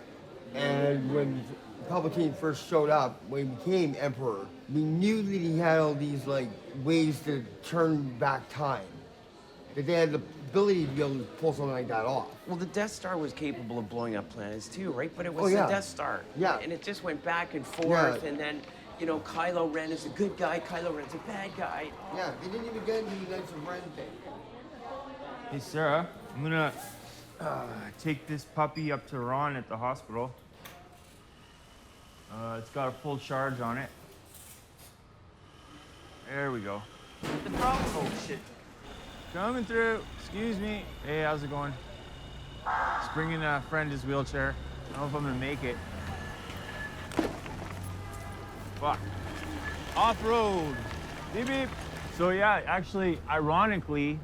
and when Palpatine first showed up, when he became Emperor, we knew that he had all these like ways to turn back time. That they had the ability to be able to pull something like that off. Well, the Death Star was capable of blowing up planets too, right? But it was Oh, yeah. the Death Star. Yeah. And it just went back and forth, Yeah. and then, you know, Kylo Ren is a good guy, Kylo Ren's a bad guy. Yeah, they didn't even get into the Knights of Ren thing. Hey, Sarah, I'm gonna take this puppy up to Ron at the hospital. It's got a full charge on it. There we go. The problem? Oh, shit. Coming through. Excuse me. Hey, how's it going? Just bringing a friend his wheelchair. I don't know if I'm gonna make it. Fuck. Off-road. Beep, beep. So yeah, actually, ironically,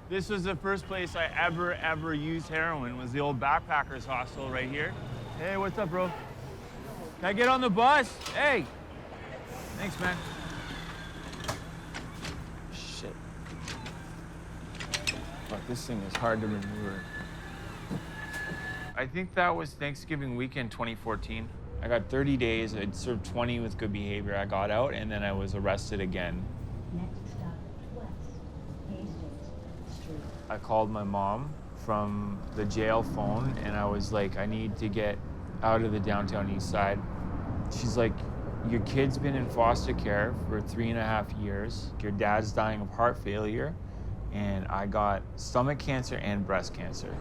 this was the first place I ever used heroin, was the old backpackers hostel right here. Hey, what's up, bro? Can I get on the bus? Hey! Thanks, man. Shit. Fuck, this thing is hard to maneuver. I think that was Thanksgiving weekend 2014. I got 30 days. I'd served 20 with good behavior. I got out, and then I was arrested again. Next stop, West Hastings Street. I called my mom from the jail phone, and I was like, I need to get out of the Downtown Eastside. She's like, your kid's been in foster care for 3.5 years. Your dad's dying of heart failure, and I got stomach cancer and breast cancer.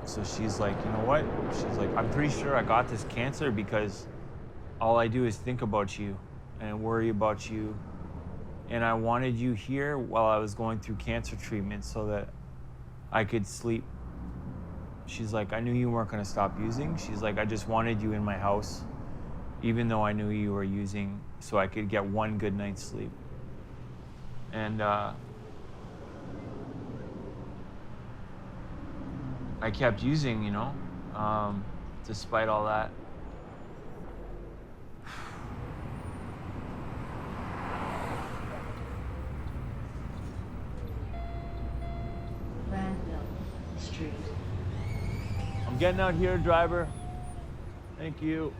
So she's like, you know what? She's like, I'm pretty sure I got this cancer because all I do is think about you and worry about you. And I wanted you here while I was going through cancer treatment so that I could sleep. She's like, I knew you weren't gonna stop using. She's like, I just wanted you in my house, even though I knew you were using, so I could get one good night's sleep. And I kept using, you know, despite all that. Granville Street. I'm getting out here, driver. Thank you.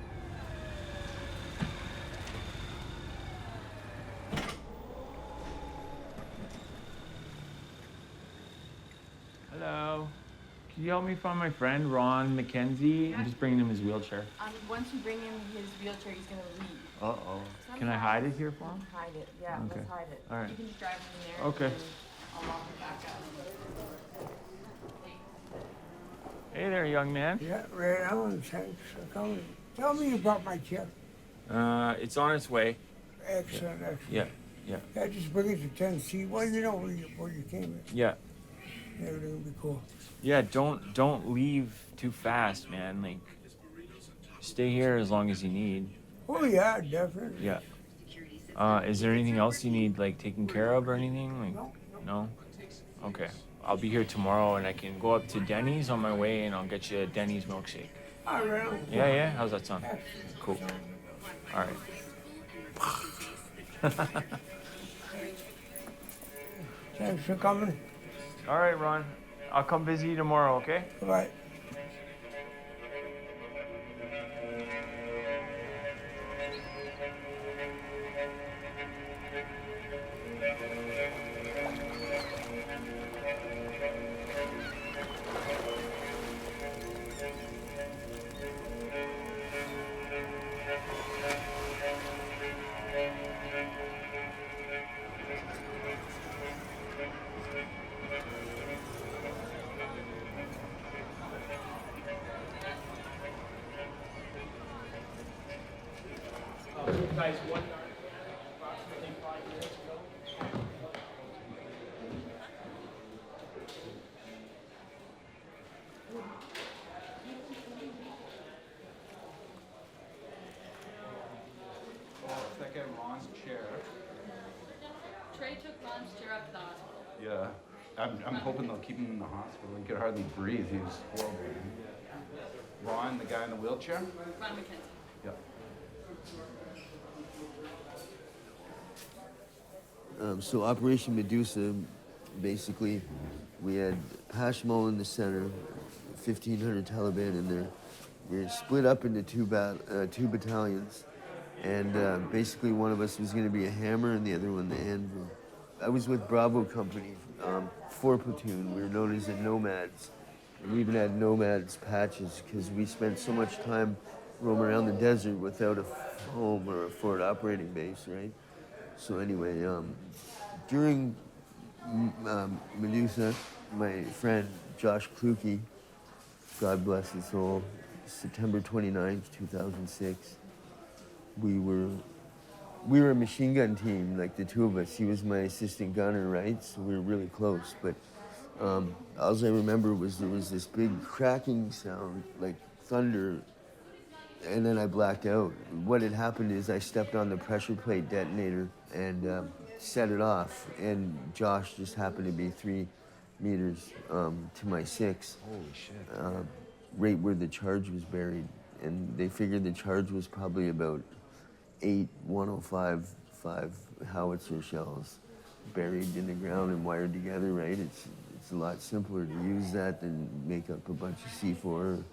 Hello. Can you help me find my friend, Ron McKenzie? I'm just bringing him his wheelchair. Once you bring him his wheelchair, he's gonna leave. Uh-oh. Can I hide it here for him? Hide it, yeah, Okay. let's hide it. All right. You can just drive him in there. Okay. And I'll lock it back up. Hey there, young man. Yeah, right on. Thanks for coming. Tell me about my check. It's on its way. Excellent, excellent. Yeah, yeah, Yeah, just bring it to Tennessee. Well, you know where you came in. yeah. Everything will be cool. Yeah, don't leave too fast, man. Like, stay here as long as you need. Oh, yeah, definitely. Yeah. Is there anything else you need, like, taken care of or anything? Like, no? Okay. I'll be here tomorrow and I can go up to Denny's on my way and I'll get you a Denny's milkshake. Oh, really? Yeah. How's that sound? Cool. All right. Thanks for coming. All right, Ron. I'll come visit you tomorrow, okay? Bye. Guys, one approximately 5 minutes ago. Oh, if that guy Ron's chair. Trey took Ron's chair up to the hospital. Yeah. I'm hoping they'll keep him in the hospital. He could hardly breathe. He was horrible. Ron, the guy in the wheelchair? Ron McKenzie. Yeah. So Operation Medusa, basically, we had Hashmo in the center, 1,500 Taliban in there. We were split up into two battalions, and basically one of us was going to be a hammer and the other one the anvil. I was with Bravo Company, 4 platoon. We were known as the Nomads. We even had Nomads patches because we spent so much time roaming around the desert without a home or a forward operating base, right? So anyway, during Medusa, my friend Josh Kluke, God bless his soul, September 29th, 2006, we were a machine gun team, like the two of us. He was my assistant gunner, right? So we were really close. But all I remember was there was this big cracking sound, like thunder, and then I blacked out. What had happened is I stepped on the pressure plate detonator and set it off, and Josh just happened to be 3 meters to my 6. Holy shit. Right where the charge was buried. And they figured the charge was probably about 8 105 howitzer shells buried in the ground and wired together, right? It's a lot simpler to use that than make up a bunch of C4.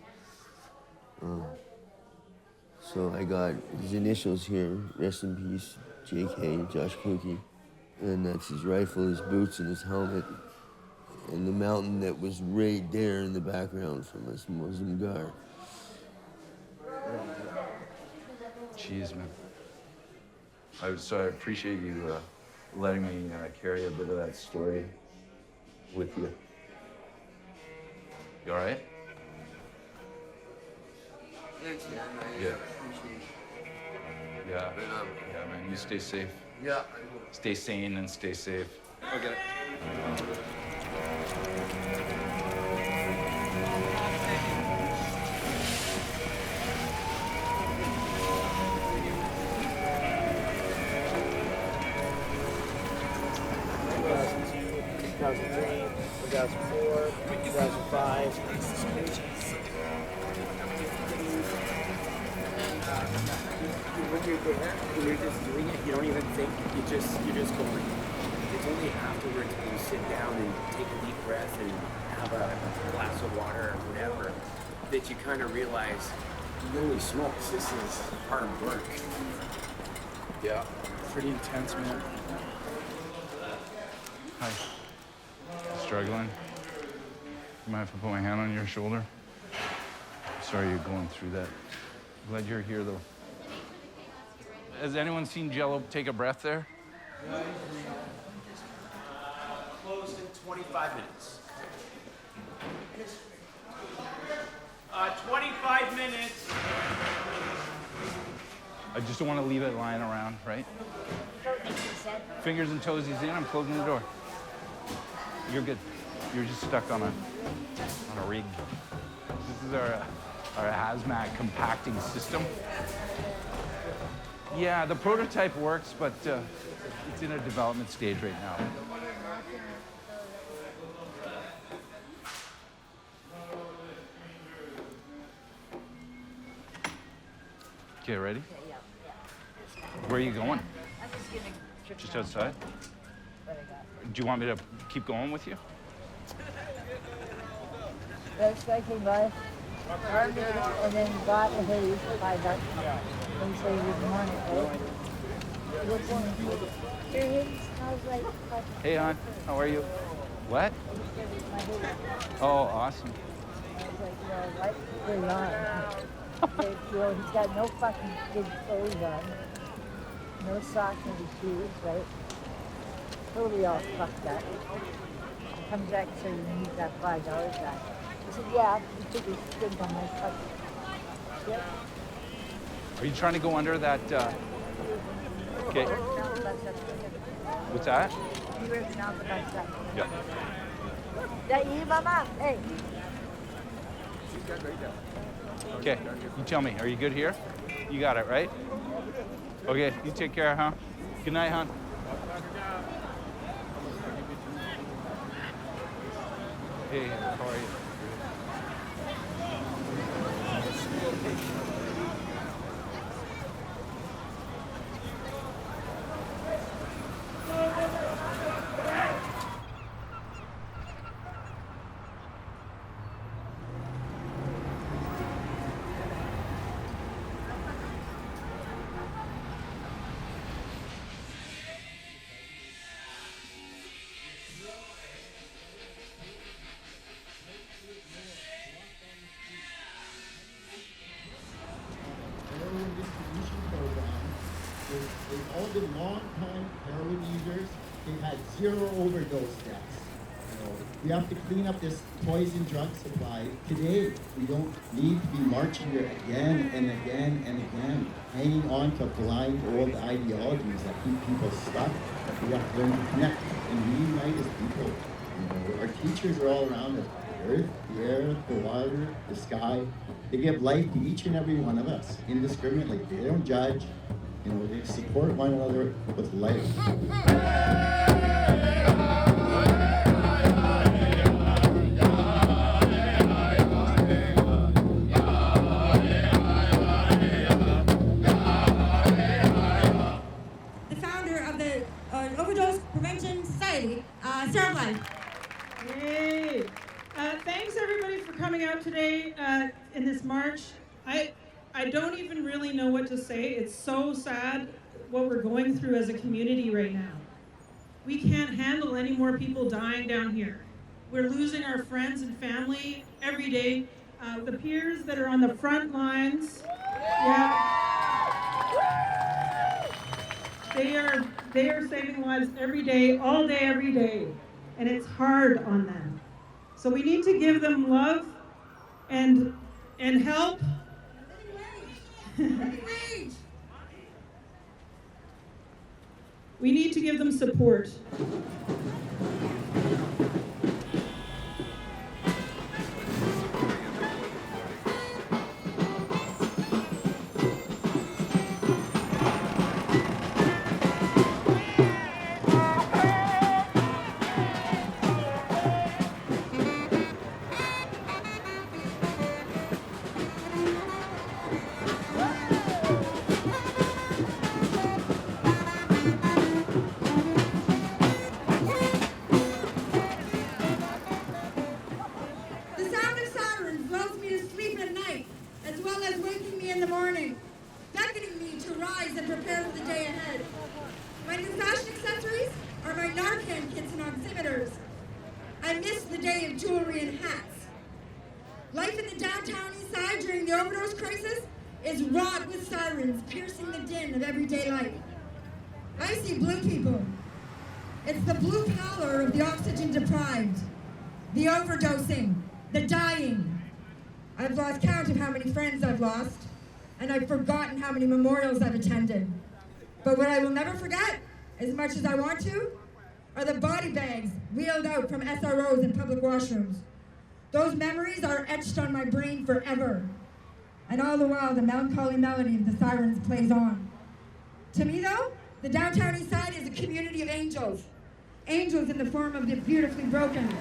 So I got his initials here, rest in peace, JK, Josh Kluke. And that's his rifle, his boots, and his helmet. And the mountain that was right there in the background from us, Muslim Gar. Jeez, man. I appreciate you letting me carry a bit of that story with you. You all right? Thanks, man. Yeah. Appreciate it. Yeah. Yeah, man. You stay safe. Yeah, I will. Stay sane and stay safe. Okay. 2003, 2004, 2005. When you're there, when you're just doing it, you don't even think, you're just going. It's only afterwards when you sit down and take a deep breath and have a glass of water or whatever, that you kind of realize, holy smokes, this is hard work. Yeah. Pretty intense, man. Hi. Struggling? You mind if I put my hand on your shoulder? Sorry you're going through that. Glad you're here, though. Has anyone seen Jello take a breath there? Closed in 25 minutes. 25 minutes. I just don't want to leave it lying around, right? Fingers and toes he's in, I'm closing the door. You're good. You're just stuck on a rig. This is our hazmat compacting system. Yeah, the prototype works, but it's in a development stage right now. Okay, ready? Where are you going? I'm just getting a trip Just down. outside? What I got. Do you want me to keep going with you? That's I came by, armed it, and then got a haze for $5. And so you didn't want it, right? Which one? Your haze smells like fucking. Hey, hon, how are you? What? My haze. Oh, awesome. I was like, well, what? You're lying. Okay, well, he's got no fucking good clothes on, no socks in his shoes, right? Totally all fucked up. He comes back and says, you need that $5 back. I said, yeah, you took his stink on my fucking shit. Are you trying to go under that? Okay. What's that? He wears an outfit on stuff. Yeah. That you, mama? Hey. Okay, you tell me, are you good here? You got it, right? Okay, you take care, huh? Good night, hon. Hey, how are you? Heroin distribution program. They've all been long-time heroin users. They've had 0 overdose deaths. You know, we have to clean up this poison drug supply. Today, we don't need to be marching here again and again and again, hanging on to blind old ideologies that keep people stuck. We have to learn to connect and reunite as people. You know, our teachers are all around us. The earth, the air, the water, the sky. They give life to each and every one of us indiscriminately. They don't judge. You know, they support one another with life. The founder of the Overdose Prevention Society, supervised. Yay! Thanks everybody for coming out today in this march. I don't even really know what to say. It's so sad what we're going through as a community right now. We can't handle any more people dying down here. We're losing our friends and family every day. The peers that are on the front lines, they are saving lives every day, all day, every day, and it's hard on them. So we need to give them love and help. We need to give them support. I miss the day of jewelry and hats. Life in the Downtown Eastside during the overdose crisis is wrought with sirens piercing the din of everyday life. I see blue people. It's the blue pallor of the oxygen deprived, the overdosing, the dying. I've lost count of how many friends I've lost, and I've forgotten how many memorials I've attended. But what I will never forget, as much as I want to, are the body bags wheeled out from SROs and public washrooms. Those memories are etched on my brain forever. And all the while, the melancholy melody of the sirens plays on. To me, though, the Downtown Eastside is a community of angels. Angels in the form of the beautifully broken.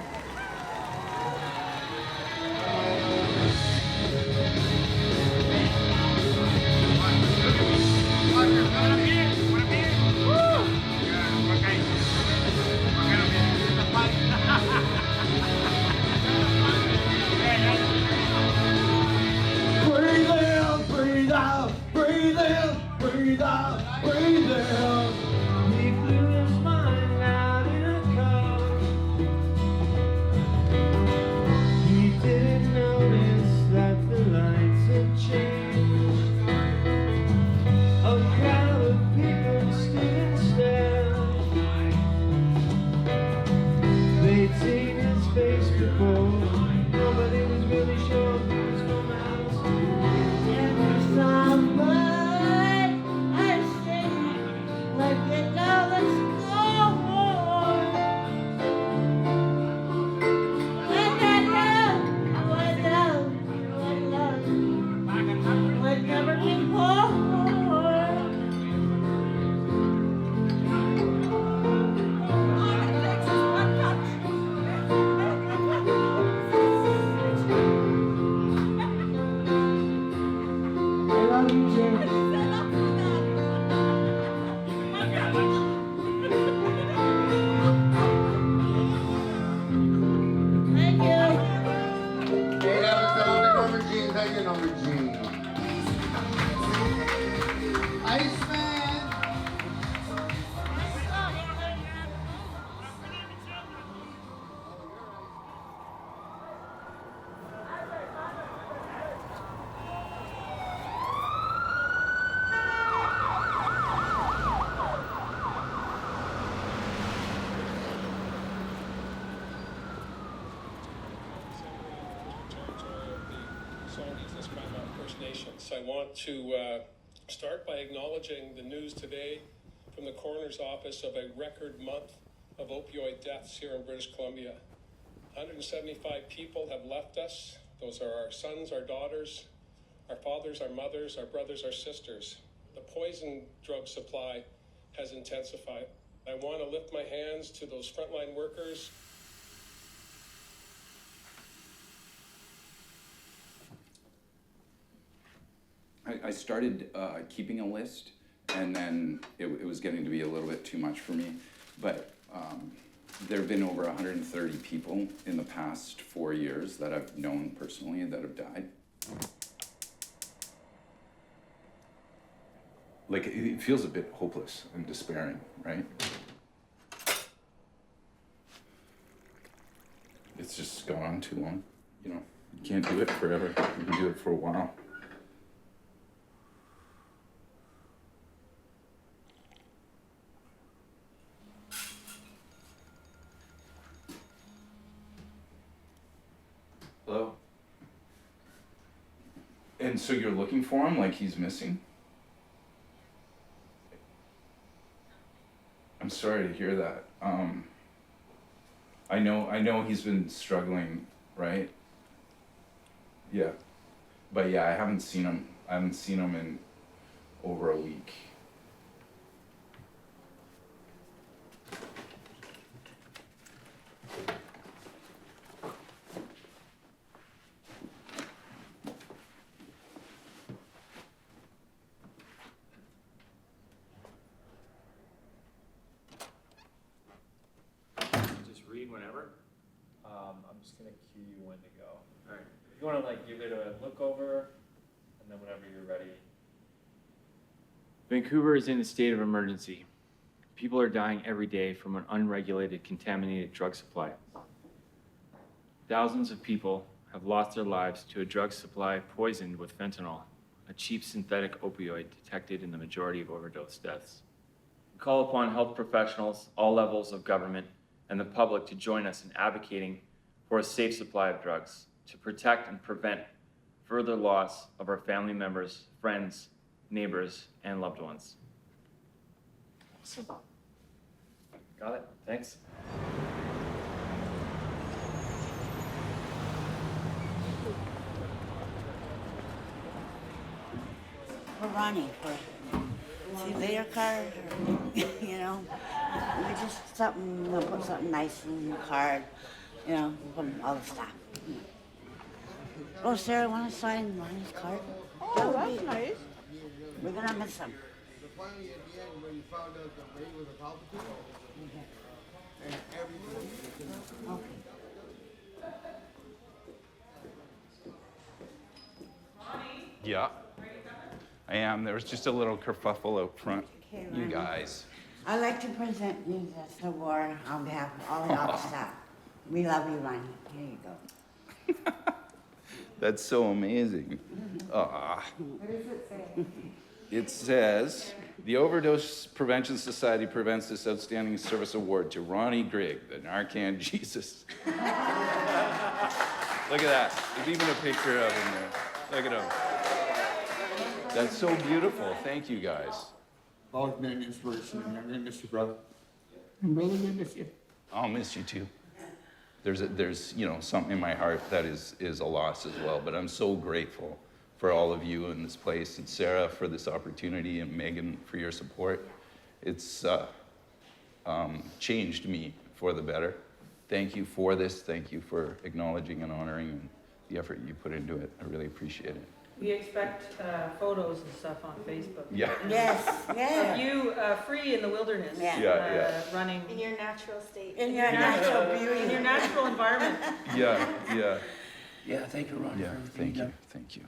I want to start by acknowledging the news today from the coroner's office of a record month of opioid deaths here in British Columbia. 175 people have left us. Those are our sons, our daughters, our fathers, our mothers, our brothers, our sisters. The poison drug supply has intensified. I want to lift my hands to those frontline workers. I started keeping a list, and then it was getting to be a little bit too much for me. But there have been over 130 people in the past 4 years that I've known personally that have died. Like, it feels a bit hopeless and despairing, right? It's just gone on too long, you know. You can't do it forever. You can do it for a while. Hello? And so you're looking for him like he's missing? I'm sorry to hear that. I know he's been struggling, right? Yeah. But yeah, I haven't seen him in over a week. Whenever. I'm just gonna cue you when to go. All right. If you want to like give it a look over, and then whenever you're ready. Vancouver is in a state of emergency. People are dying every day from an unregulated, contaminated drug supply. Thousands of people have lost their lives to a drug supply poisoned with fentanyl, a cheap synthetic opioid detected in the majority of overdose deaths. We call upon health professionals, all levels of government, and the public to join us in advocating for a safe supply of drugs to protect and prevent further loss of our family members, friends, neighbors, and loved ones. Awesome. Got it. Thanks. For Ronnie, see their card, you know, we just something, we'll put something nice in the card, you know, put all the stuff. Oh, Sarah, want to sign Ronnie's card? Oh, that's nice. We're gonna miss him. Finally, at the end, when you found out the rate was a palpitating, and everything. Okay. Yeah. I am. There was just a little kerfuffle out front. Okay, You Ronnie. guys. I'd like to present you this award on behalf of all the office staff. We love you, Ronnie. Here you go. That's so amazing. Ah. What does it say? It says, the Overdose Prevention Society prevents this outstanding service award to Ronnie Grigg, the Narcan Jesus. Look at that. There's even a picture of him there. Look at him. That's so beautiful. Thank you, guys. Always been an inspiration, and I'm gonna miss you, brother. I'm really gonna miss you. I'll miss you too. There's you know, something in my heart that is a loss as well, but I'm so grateful for all of you in this place, and Sarah for this opportunity, and Megan for your support. It's changed me for the better. Thank you for this. Thank you for acknowledging and honoring the effort you put into it. I really appreciate it. We expect photos and stuff on Facebook. Yeah. Yes, yeah. Of you free in the wilderness. Yeah. Running. In your natural state. In your natural beauty. In your natural environment. Yeah. Yeah, thank you, Ron. Yeah, thank you.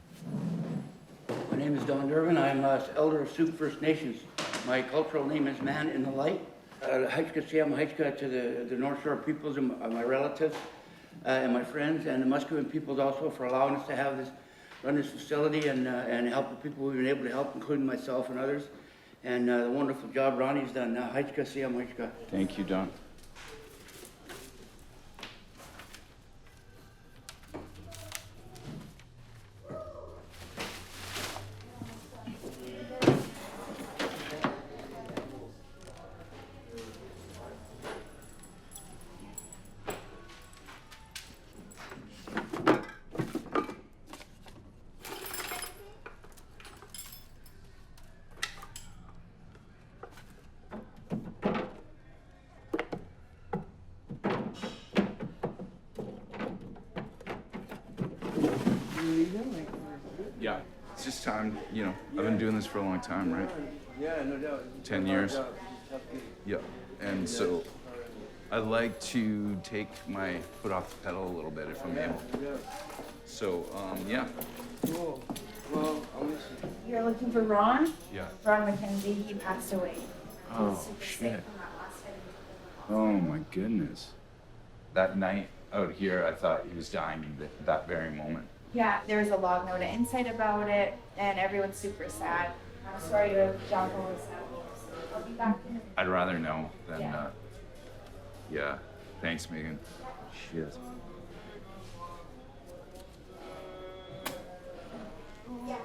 My name is Don Durbin. I'm elder of Sioux First Nations. My cultural name is Man in the Light. Haitchka Siam Haitchka to the North Shore peoples and my relatives and my friends, and the Musqueam peoples also for allowing us to run this facility and help the people we've been able to help, including myself and others. And the wonderful job Ronnie's done. Haitchka Siam Haitchka. Thank you, Don. Yeah, it's just time, I've been doing this for a long time, right? Yeah, no doubt. 10 years. Yeah, and so I like to take my foot off the pedal a little bit if I'm able. So, yeah. Cool. Well, I'll miss you. You're looking for Ron? Yeah. Ron McKenzie, he passed away. He was Oh, super sick shit. from that last time. Oh, my goodness. That night out here, I thought he was dying that very moment. Yeah, there was a log note inside about it, and everyone's super sad. I'm sorry to jump all this out. I'll be back in. I'd rather know than, Yeah. Yeah. Thanks, Megan. Shit. Yeah.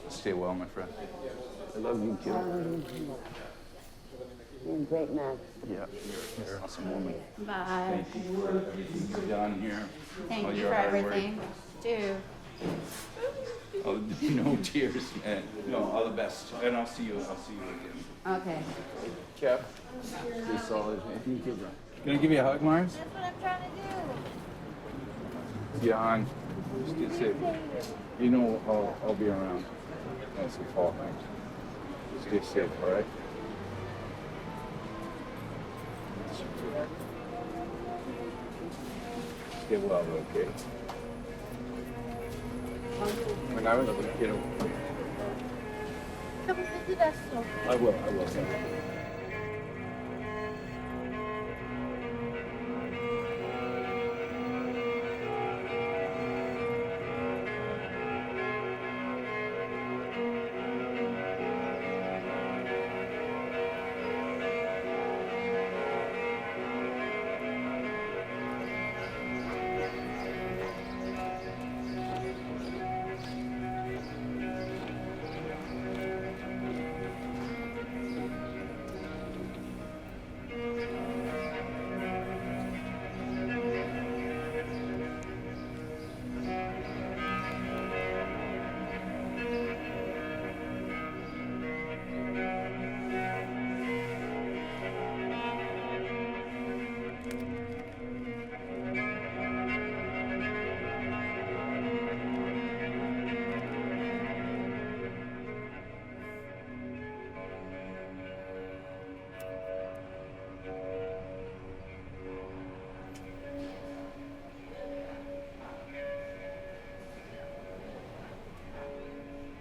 Stay well, my friend. I love you too. You're a great man. Yeah. You're an awesome woman. Bye. Thank you for everything you've done here. Thank all you your for hard work. everything. Do. Oh, no tears, man. No, all the best. And I'll see you again. Okay. Kev, stay solid. Thank you, bro. Can I give you a hug, Mars? That's what I'm trying to do. Yeah, on. Just get safe. I'll be around. That's the fall thing. Stay safe, all right? Stay well, okay? When I was a little kid, Come visit us. I will.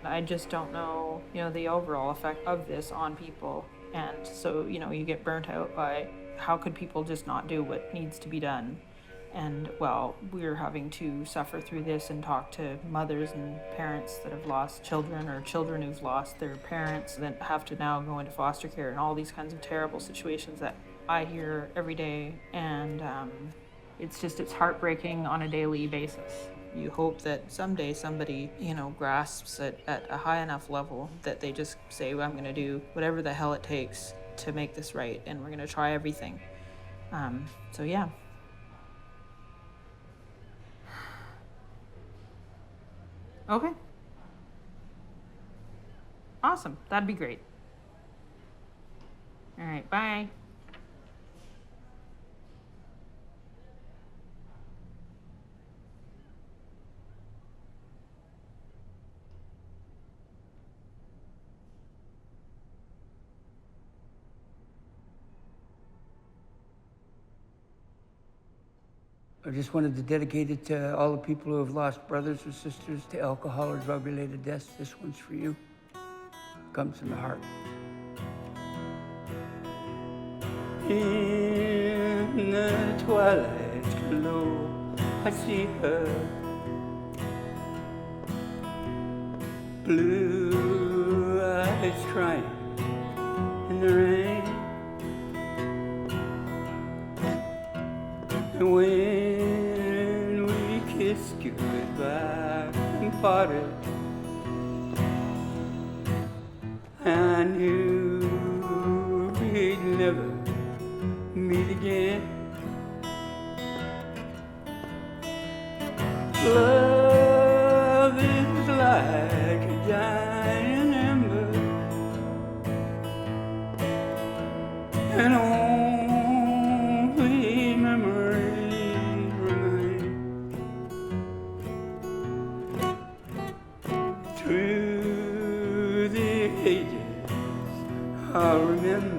I just don't know, the overall effect of this on people. And so, you get burnt out by how could people just not do what needs to be done? And well, we're having to suffer through this and talk to mothers and parents that have lost children or children who've lost their parents that have to now go into foster care and all these kinds of terrible situations that I hear every day. And it's heartbreaking on a daily basis. You hope that someday somebody, grasps it at a high enough level that they just say, well, I'm going to do whatever the hell it takes to make this right, and we're going to try everything. So yeah, Okay. Awesome. That'd be great. All right. Bye. I just wanted to dedicate it to all the people who have lost brothers or sisters to alcohol or drug-related deaths. This one's for you. Comes from the heart. In the twilight's glow, I see her. Blue eyes crying in the rain. And when we kissed goodbye and parted, I knew we'd never meet again. Love is like a dying ember, and only memories remain. Through the ages, I'll remember